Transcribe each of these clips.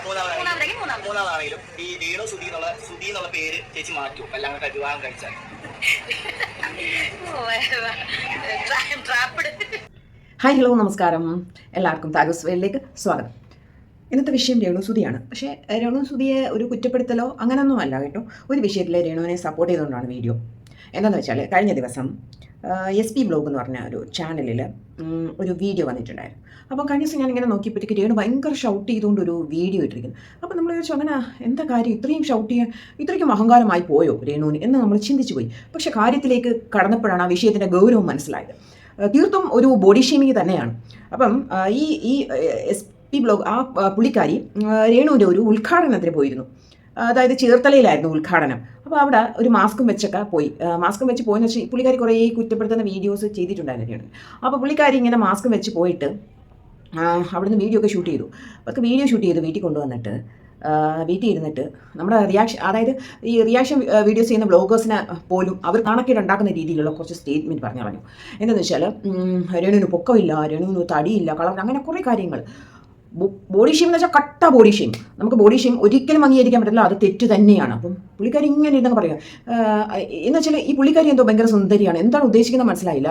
മൂന്നാമതാണെങ്കിലും ഈ രേണു സുധി എന്നുള്ള പേര് ചേച്ചി മാറ്റും കല്യാണം വിവാഹം കഴിച്ചാൽ. ഹായ് ഹലോ നമസ്കാരം, എല്ലാവർക്കും താരൂസ് വേലിലേക്ക് സ്വാഗതം. ഇന്നത്തെ വിഷയം രേണുസുതിയാണ്. പക്ഷേ രേണുസുതിയെ ഒരു കുറ്റപ്പെടുത്തലോ അങ്ങനെയൊന്നും അല്ല കേട്ടോ. ഒരു വിഷയത്തിൽ രേണുവിനെ സപ്പോർട്ട് ചെയ്തുകൊണ്ടാണ് വീഡിയോ. എന്താണെന്ന് വെച്ചാൽ കഴിഞ്ഞ ദിവസം SP ബ്ലോഗ് എന്ന് പറഞ്ഞ ഒരു ചാനലിൽ ഒരു വീഡിയോ വന്നിട്ടുണ്ടായിരുന്നു. അപ്പോൾ കഴിഞ്ഞ ദിവസം ഞാനിങ്ങനെ നോക്കിയപ്പോഴത്തേക്ക് രേണു ഭയങ്കര ഷൗട്ട് ചെയ്തുകൊണ്ട് ഒരു വീഡിയോ ഇട്ടിരിക്കുന്നു. അപ്പോൾ നമ്മൾ ചോദിച്ചു, അങ്ങനെ എന്താ കാര്യം, ഇത്രയും ഷൗട്ട് ചെയ്യാൻ ഇത്രയ്ക്കും അഹങ്കാരമായി പോയോ രേണുവിന് എന്ന് നമ്മൾ ചിന്തിച്ചു പോയി. പക്ഷേ കാര്യത്തിലേക്ക് കടന്നപ്പോഴാണ് ആ വിഷയത്തിൻ്റെ ഗൗരവം മനസ്സിലായത്. തീർത്തും ഒരു ബോഡി ഷേമിങ് തന്നെയാണ്. അപ്പം ഈ SP ബ്ലോഗ് ആ പുള്ളിക്കാരി രേണുവിൻ്റെ ഒരു ഉദ്ഘാടനത്തിന് പോയിരുന്നു. അതായത് ചേർത്തലയിലായിരുന്നു ഉദ്ഘാടനം. അപ്പോൾ അവിടെ ഒരു മാസ്കും വെച്ചൊക്കെ പോയി. മാസ്കും വെച്ച് പോയെന്ന് വെച്ചാൽ പുള്ളിക്കാരി കുറേ കുറ്റപ്പെടുത്തുന്ന വീഡിയോസ് ചെയ്തിട്ടുണ്ടായിരുന്നു രേണു. അപ്പോൾ പുള്ളിക്കാരി ഇങ്ങനെ മാസ്കും വെച്ച് പോയിട്ട് അവിടുന്ന് വീഡിയോ ഒക്കെ ഷൂട്ട് ചെയ്തു. അപ്പോൾ വീഡിയോ ഷൂട്ട് ചെയ്ത് വീട്ടിൽ കൊണ്ടുവന്നിട്ട് വീട്ടിൽ ഇരുന്നിട്ട് നമ്മുടെ അതായത് ഈ റിയാക്ഷൻ വീഡിയോസ് ചെയ്യുന്ന ബ്ലോഗേഴ്സിനെ പോലും അവർ കണക്കിലുണ്ടാക്കുന്ന രീതിയിലുള്ള കുറച്ച് സ്റ്റേറ്റ്മെൻറ്റ് പറഞ്ഞു. എന്താണെന്ന് വെച്ചാൽ രേണുവിന് പൊക്കമില്ല, രേണുവിന് തടിയില്ല, കളർ, അങ്ങനെ കുറേ കാര്യങ്ങൾ. ബോഡി ഷെയിം എന്ന് വെച്ചാൽ കട്ട ബോഡി ഷെയിം. നമുക്ക് ബോഡി ഷെയിം ഒരിക്കലും അംഗീകരിക്കാൻ പറ്റില്ല, അത് തെറ്റ് തന്നെയാണ്. അപ്പം പുള്ളിക്കാരി ഇങ്ങനെ ഇതെന്ന് പറയുക എന്ന് വെച്ചാൽ ഈ പുള്ളിക്കാരി എന്തോ ഭയങ്കര സുന്ദരിയാണ്, എന്താണ് ഉദ്ദേശിക്കുന്നത് മനസ്സിലായില്ല.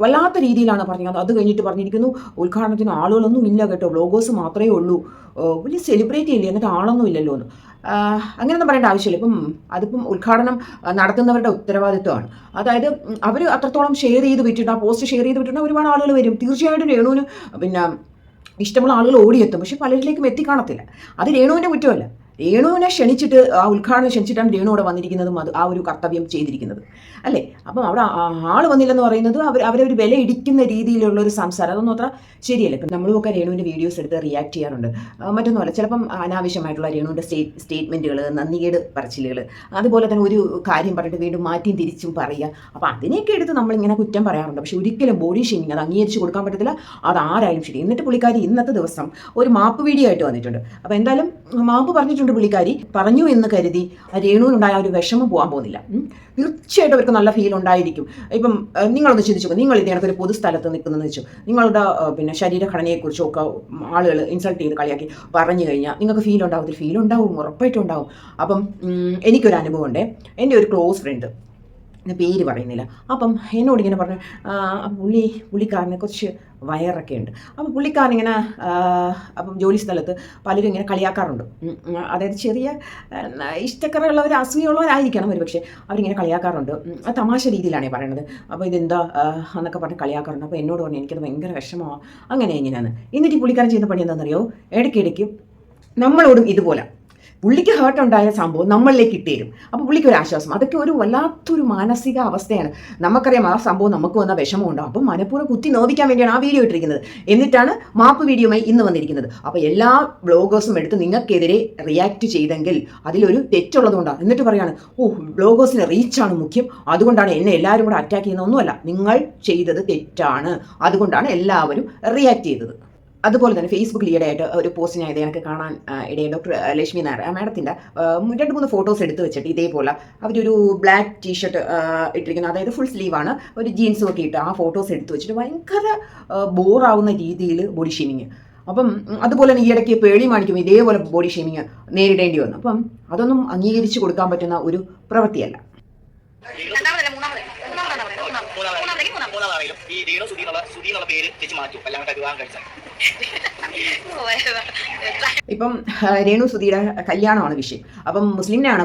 വല്ലാത്ത രീതിയിലാണ് പറഞ്ഞത്. അത് കഴിഞ്ഞിട്ട് പറഞ്ഞിരിക്കുന്നു ഉദ്ഘാടനത്തിന് ആളുകളൊന്നും ഇല്ല കേട്ടോ, ബ്ലോഗേഴ്സ് മാത്രമേ ഉള്ളൂ, വലിയ സെലിബ്രേറ്റ് ചെയ്യില്ലേ, എന്നിട്ട് ആളൊന്നും ഇല്ലല്ലോ എന്ന്. അങ്ങനെയൊന്നും പറയേണ്ട ആവശ്യമില്ല. അതിപ്പം ഉദ്ഘാടനം നടത്തുന്നവരുടെ ഉത്തരവാദിത്വമാണ്. അതായത് അവർ അത്രത്തോളം ഷെയർ ചെയ്ത് വിട്ടിട്ട്, ആ പോസ്റ്റ് ഷെയർ ചെയ്ത് വിട്ടിട്ട് ഒരുപാട് ആളുകൾ വരും. തീർച്ചയായിട്ടും രേണുവിന് പിന്നെ ഇഷ്ടമുള്ള ആളുകൾ ഓടിയെത്തും. പക്ഷെ പലരിലേക്കും എത്തിക്കാണത്തില്ല. അത് രേണുവിൻ്റെ കുറ്റമല്ല. രേണുവിനെ ക്ഷണിച്ചിട്ട് ആ ഉദ്ഘാടനം ക്ഷണിച്ചിട്ടാണ് രേണു അവിടെ വന്നിരിക്കുന്നതും അത് ആ ഒരു കർത്തവ്യം ചെയ്തിരിക്കുന്നത് അല്ലേ. അപ്പം അവിടെ ആൾ വന്നില്ലെന്ന് പറയുന്നത് അവരെ ഒരു വില ഇടിക്കുന്ന രീതിയിലുള്ള ഒരു സംസാരം, അതൊന്നും അത്ര ശരിയല്ല. ഇപ്പം നമ്മളുമൊക്കെ രേണുവിൻ്റെ വീഡിയോസ് എടുത്ത് റിയാക്ട് ചെയ്യാറുണ്ട്. മറ്റൊന്നുമല്ല, ചിലപ്പം അനാവശ്യമായിട്ടുള്ള രേണുവിൻ്റെ സ്റ്റേറ്റ്മെൻറ്റുകൾ, നന്ദികേട് പറച്ചിലുകൾ, അതുപോലെ തന്നെ ഒരു കാര്യം പറഞ്ഞിട്ട് വീണ്ടും മാറ്റിയും തിരിച്ചും പറയുക. അപ്പോൾ അതിനെയൊക്കെ എടുത്ത് നമ്മളിങ്ങനെ കുറ്റം പറയാറുണ്ട്. പക്ഷേ ഒരിക്കലും ബോഡി ഷേമിങ് അത് അംഗീകരിച്ച് കൊടുക്കാൻ പറ്റത്തില്ല, അതാരായാലും ശരി. എന്നിട്ട് പുള്ളിക്കാരി ഇന്നത്തെ ദിവസം ഒരു മാപ്പ് വീഡിയോ ആയിട്ട് വന്നിട്ടുണ്ട്. അപ്പോൾ എന്തായാലും മാപ്പ് പറഞ്ഞിട്ടുണ്ട് പുള്ളിക്കാരി. പറഞ്ഞു എന്ന് കരുതി രേണുവിനുണ്ടായ ഒരു വിഷമം പോകാൻ പോകുന്നില്ല. തീർച്ചയായിട്ടും അവർക്ക് നല്ല ഫീൽ ഉണ്ടായിരിക്കും. ഇപ്പം നിങ്ങളൊന്ന് ചിന്തിച്ചു, നിങ്ങൾ ഇതിനകത്ത് ഒരു പൊതുസ്ഥലത്ത് നിൽക്കുന്നതെന്ന് വെച്ചു, നിങ്ങളുടെ പിന്നെ ശരീരഘടനയെക്കുറിച്ചോ ഒക്കെ ആളുകൾ ഇൻസൾട്ട് ചെയ്ത് കളിയാക്കി പറഞ്ഞു കഴിഞ്ഞാൽ നിങ്ങൾക്ക് ഫീൽ ഉണ്ടാവത്തില്ല? ഫീൽ ഉണ്ടാവും, ഉറപ്പായിട്ടും ഉണ്ടാവും. അപ്പം എനിക്കൊരു അനുഭവം ഉണ്ട്. എൻ്റെ ഒരു ക്ലോസ് ഫ്രണ്ട്, പേര് പറയുന്നില്ല, അപ്പം എന്നോട് ഇങ്ങനെ പറഞ്ഞു, പുള്ളിക്കാരനെ കുറച്ച് വയറൊക്കെ ഉണ്ട്. അപ്പോൾ പുള്ളിക്കാരനിങ്ങനെ അപ്പം ജോലി സ്ഥലത്ത് പലരും ഇങ്ങനെ കളിയാക്കാറുണ്ട്. അതായത് ചെറിയ ഇഷ്ടക്കറുള്ളവർ, അസൂയുള്ളവരായിരിക്കണം ഒരു പക്ഷേ, അവരിങ്ങനെ കളിയാക്കാറുണ്ട്. അത് തമാശ രീതിയിലാണ് പറയണത്. അപ്പോൾ ഇതെന്താ എന്നൊക്കെ പറഞ്ഞ് കളിയാക്കാറുണ്ട്. അപ്പോൾ എന്നോട് പറഞ്ഞു എനിക്കത് ഭയങ്കര വിഷമമാണ്, അങ്ങനെ എങ്ങനെയാണ്. എന്നിട്ട് ഈ പുള്ളിക്കാരൻ ചെയ്യുന്ന പണി എന്താണെന്നറിയോ, ഇടയ്ക്കിടയ്ക്ക് നമ്മളോടും ഇതുപോലെ പുള്ളിക്ക് ഹേർട്ട് ഉണ്ടായ സംഭവം നമ്മളിലേക്ക് ഇട്ടുതരും. അപ്പോൾ പുള്ളിക്ക് ഒരു ആശ്വാസം. അതൊക്കെ ഒരു വല്ലാത്തൊരു മാനസിക അവസ്ഥയാണ്. നമുക്കറിയാം ആ സംഭവം നമുക്ക് വന്ന വിഷമം ഉണ്ടാവും. അപ്പം മനഃപൂർവ്വം കുത്തി നോവിക്കാൻ വേണ്ടിയാണ് ആ വീഡിയോ ഇട്ടിരിക്കുന്നത്. എന്നിട്ടാണ് മാപ്പ് വീഡിയോയുമായി ഇന്ന് വന്നിരിക്കുന്നത്. അപ്പോൾ എല്ലാ ബ്ലോഗേഴ്സും എടുത്ത് നിങ്ങൾക്കെതിരെ റിയാക്ട് ചെയ്തെങ്കിൽ അതിലൊരു തെറ്റുള്ളതുകൊണ്ടാണ്. എന്നിട്ട് പറയാണ്, ബ്ലോഗേഴ്സിന് റീച്ചാണ് മുഖ്യം, അതുകൊണ്ടാണ് എന്നെ എല്ലാവരും കൂടെ അറ്റാക്ക് ചെയ്യുന്നതൊന്നുമല്ല, നിങ്ങൾ ചെയ്തത് തെറ്റാണ്, അതുകൊണ്ടാണ് എല്ലാവരും റിയാക്ട് ചെയ്തത്. അതുപോലെ തന്നെ ഫേസ്ബുക്കിൽ ഈയിടെയായിട്ട് ഒരു പോസ്റ്റ് ഞാൻ എനിക്ക് കാണാൻ ഇടയെ ഡോക്ടർ ലക്ഷ്മി നായർ മാഡത്തിൻ്റെ 2-3 ഫോട്ടോസ് എടുത്ത് വെച്ചിട്ട് ഇതേപോലെ അവരൊരു ബ്ലാക്ക് ടീഷർട്ട് ഇട്ടിരിക്കുന്നത്, അതായത് ഫുൾ സ്ലീവാണ്, ഒരു ജീൻസും ഒക്കെ ഇട്ട് ആ ഫോട്ടോസ് എടുത്ത് വെച്ചിട്ട് ഭയങ്കര ബോറാവുന്ന രീതിയിൽ ബോഡി ഷേമിങ്. അപ്പം അതുപോലെ തന്നെ ഈയിടയ്ക്ക് പേളി മാണിക്കും ഇതേപോലെ ബോഡി ഷേമിങ് നേരിടേണ്ടി വന്നു. അപ്പം അതൊന്നും അംഗീകരിച്ച് കൊടുക്കാൻ പറ്റുന്ന ഒരു പ്രവൃത്തിയല്ല. മൂന്നാമതാണെങ്കിലും ഈ രേണു സുധി എന്നുള്ള പേര് ചേച്ചി മാറ്റും കല്യാണം വിവാഹം കഴിച്ചാൽ. ഇപ്പം രേണു സുധിയുടെ കല്യാണമാണ് വിഷയം. അപ്പം മുസ്ലിമിനെയാണോ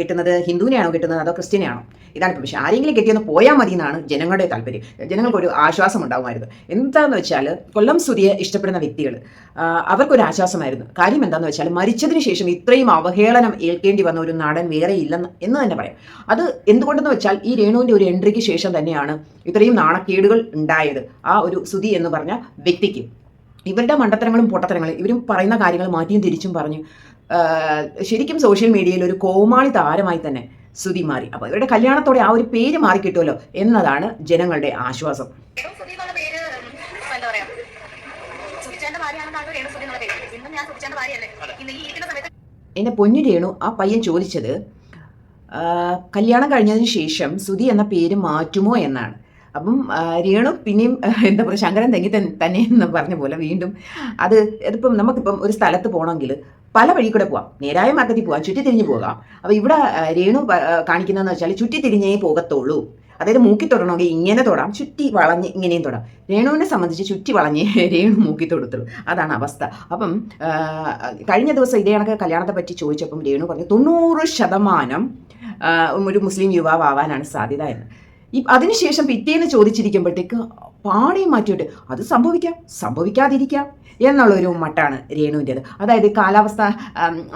കിട്ടുന്നത്, ഹിന്ദുവിനെയാണോ കിട്ടുന്നത്, അതോ ക്രിസ്ത്യനെയാണോ? ഇതാണ് ഇപ്പം വിഷയം. ആരെങ്കിലും കെട്ടിയൊന്ന് പോയാൽ മതി എന്നാണ് ജനങ്ങളുടെ താല്പര്യം. ജനങ്ങൾക്കൊരു ആശ്വാസം ഉണ്ടാകുമായിരുന്നു. എന്താണെന്ന് വെച്ചാൽ കൊല്ലം സുധിയെ ഇഷ്ടപ്പെടുന്ന വ്യക്തികൾ അവർക്കൊരു ആശ്വാസമായിരുന്നു. കാര്യം എന്താണെന്ന് വെച്ചാൽ മരിച്ചതിന് ശേഷം ഇത്രയും അവഹേളനം ഏൽക്കേണ്ടി വന്ന ഒരു നടൻ വേറെ ഇല്ലെന്ന് എന്ന് തന്നെ പറയാം. അത് എന്തുകൊണ്ടെന്ന് വെച്ചാൽ ഈ രേണുവിൻ്റെ ഒരു എൻട്രിക്ക് ശേഷം തന്നെയാണ് ഇത്രയും നാണക്കേടുകൾ ഉണ്ടായത് ആ ഒരു സുധി എന്ന് പറഞ്ഞ വ്യക്തിക്ക്. ഇവരുടെ മണ്ടത്തരങ്ങളും പൊട്ടത്തരങ്ങളും ഇവരും പറയുന്ന കാര്യങ്ങൾ മാറ്റിയും തിരിച്ചും പറഞ്ഞു ശരിക്കും സോഷ്യൽ മീഡിയയിൽ ഒരു കോമാളി താരമായി തന്നെ സുധി മാറി. അപ്പോൾ ഇവരുടെ കല്യാണത്തോടെ ആ ഒരു പേര് മാറിക്കിട്ടുമല്ലോ എന്നതാണ് ജനങ്ങളുടെ ആശ്വാസം. എന്നെ പൊന്നു രേണു, ആ പയ്യൻ ചോദിച്ചത് കല്യാണം കഴിഞ്ഞതിന് ശേഷം സുധി എന്ന പേര് മാറ്റുമോ എന്നാണ്. അപ്പം രേണു പിന്നെയും എന്താ പറയുക ശങ്കരൻ തെങ്ങി തന്നെ എന്ന് പറഞ്ഞ പോലെ വീണ്ടും ഇതിപ്പം നമുക്കിപ്പം ഒരു സ്ഥലത്ത് പോകണമെങ്കിൽ പല വഴി കൂടെ പോവാം, നേരായ മാർഗത്തിൽ പോവാം, ചുറ്റിത്തിരിഞ്ഞ് പോകാം. അപ്പോൾ ഇവിടെ രേണു കാണിക്കുന്നതെന്ന് വെച്ചാൽ ചുറ്റിത്തിരിഞ്ഞേ പോകത്തുള്ളൂ. അതായത് മൂക്കി തൊടണമെങ്കിൽ ഇങ്ങനെ തൊടാം, ചുറ്റി വളഞ്ഞ് ഇങ്ങനെയും തൊടാം. രേണുവിനെ സംബന്ധിച്ച് ചുറ്റി വളഞ്ഞ് രേണു മൂക്കി തൊടുത്തുള്ളൂ. അതാണ് അവസ്ഥ. അപ്പം കഴിഞ്ഞ ദിവസം ഇതേ കണക്ക് കല്യാണത്തെ പറ്റി ചോദിച്ചപ്പം രേണു പറഞ്ഞു 90% ഒരു മുസ്ലിം യുവാവ് ആവാനാണ് സാധ്യത എന്ന്. അതിനുശേഷം പിറ്റേന്ന് ചോദിച്ചിരിക്കുമ്പോഴത്തേക്ക് പാടിയും മാറ്റിയിട്ട് അത് സംഭവിക്കാതിരിക്കാം എന്നുള്ളൊരു മട്ടാണ് രേണുവിൻ്റേത്. അതായത് കാലാവസ്ഥ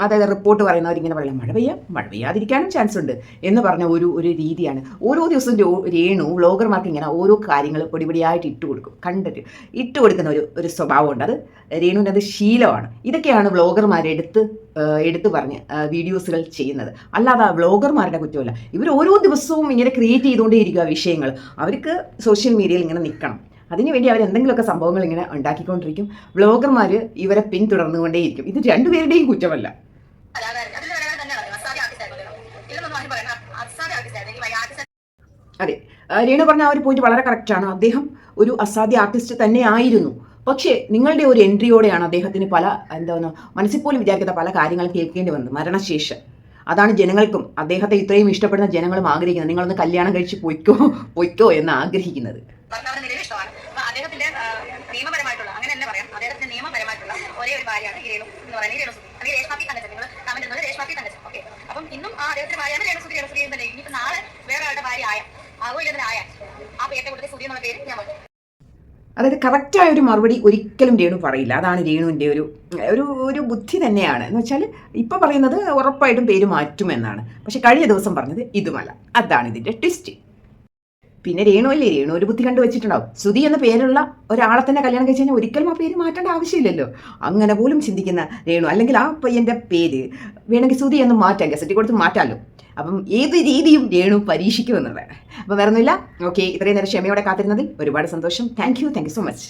അതായത് റിപ്പോർട്ട് പറയുന്നവരിങ്ങനെ പറയാം മഴ പെയ്യാതിരിക്കാനും ചാൻസ് ഉണ്ട് എന്ന് പറഞ്ഞ ഒരു രീതിയാണ്. ഓരോ ദിവസം രേണു വ്ളോഗർമാർക്ക് ഇങ്ങനെ ഓരോ കാര്യങ്ങൾ പൊടിപൊടിയായിട്ട് ഇട്ട് കൊടുക്കുന്ന ഒരു സ്വഭാവമുണ്ട്. അത് രേണുവിൻ്റെ അത് ശീലമാണ്. ഇതൊക്കെയാണ് വ്ളോഗർമാർ എടുത്ത് പറഞ്ഞ് വീഡിയോസുകൾ ചെയ്യുന്നത്. അല്ലാതെ വ്ളോഗർമാരുടെ കുറ്റമല്ല. ഇവർ ഓരോ ദിവസവും ഇങ്ങനെ ക്രിയേറ്റ് ചെയ്തുകൊണ്ടേയിരിക്കുക വിഷയങ്ങൾ. അവർക്ക് സോഷ്യൽ മീഡിയയിൽ ഇങ്ങനെ നിൽക്കണം. അതിനുവേണ്ടി അവർ എന്തെങ്കിലുമൊക്കെ സംഭവങ്ങൾ ഇങ്ങനെ ഉണ്ടാക്കിക്കൊണ്ടിരിക്കും. വ്ളോഗർമാർ ഇവരെ പിന്തുടർന്നുകൊണ്ടേയിരിക്കും. ഇത് രണ്ടുപേരുടെയും കുറ്റമല്ല. അതെ, രേണു പറഞ്ഞ ആ ഒരു പോയിന്റ് വളരെ കറക്റ്റാണ്. അദ്ദേഹം ഒരു അസാധ്യ ആർട്ടിസ്റ്റ് തന്നെ ആയിരുന്നു. പക്ഷേ നിങ്ങളുടെ ഒരു എൻട്രിയോടെയാണ് അദ്ദേഹത്തിന് മനസ്സിൽ പോലും വിചാരിക്കാത്ത പല കാര്യങ്ങളും കേൾക്കേണ്ടി വന്നത് മരണശേഷം. അതാണ് ജനങ്ങൾക്കും അദ്ദേഹത്തെ ഇത്രയും ഇഷ്ടപ്പെടുന്ന ജനങ്ങളും ആഗ്രഹിക്കുന്നത്. നിങ്ങളൊന്ന് കല്യാണം കഴിച്ച് പൊയ്ക്കോ എന്ന് ആഗ്രഹിക്കുന്നത്. അദ്ദേഹത്തിന്റെ നിയമപരമായിട്ടുള്ള അങ്ങനെ തന്നെ പറയാം, അദ്ദേഹത്തിന്റെ നിയമപരമായിട്ടുള്ള ഒരേ ഒരു ഭാര്യയാണ് രേണു എന്ന് പറയുന്നത്. രേണുസുതി അല്ലെങ്കിൽ രേഷ്മാപ്പി തങ്കച്ചൻ, നിങ്ങൾ കമന്റ് ഇടുന്നത് രേഷ്മാപ്പി തങ്കച്ചൻ. ഓക്കെ, അപ്പം ഇന്നും ആ അദ്ദേഹത്തിന്റെ ഭാര്യയാണ് രേണുസുതി തന്നെ. ഇനിയിപ്പോൾ നാളെ വേറെ ആളുടെ ഭാര്യ ആയ ആ പേരുടെ കൂട്ടത്തിൽ സുതി എന്നുള്ള പേര് ഞാൻ പറഞ്ഞു. അതായത് കറക്റ്റായ ഒരു മറുപടി ഒരിക്കലും രേണു പറയില്ല. അതാണ് രേണുവിൻ്റെ ഒരു ബുദ്ധി തന്നെയാണ്. എന്ന് വെച്ചാൽ ഇപ്പം പറയുന്നത് ഉറപ്പായിട്ടും പേര് മാറ്റുമെന്നാണ്. പക്ഷെ കഴിഞ്ഞ ദിവസം പറഞ്ഞത് ഇതുമല്ല. അതാണ് ഇതിൻ്റെ ട്വിസ്റ്റ്. പിന്നെ രേണു ഒരു ബുദ്ധി കണ്ടു വെച്ചിട്ടുണ്ടാവും. സുധി എന്ന പേരുള്ള ഒരാളെ തന്നെ കല്യാണം കഴിച്ച് കഴിഞ്ഞാൽ ഒരിക്കലും ആ പേര് മാറ്റേണ്ട ആവശ്യമില്ലല്ലോ. അങ്ങനെ പോലും ചിന്തിക്കുന്ന രേണു. അല്ലെങ്കിൽ ആ പയ്യൻ്റെ പേര് വേണമെങ്കിൽ സുധി എന്ന് മാറ്റാം, ഗസറ്റി കൊടുത്ത് മാറ്റാമല്ലോ. അപ്പം ഏത് രീതിയും രേണു പരീക്ഷിക്കുമെന്നുള്ളതാണ്. അപ്പം വേറൊന്നുമില്ല. ഓക്കെ, ഇത്രയും നേരം ക്ഷമയോടെ കാത്തിരുന്നതിൽ ഒരുപാട് സന്തോഷം. Thank you so much.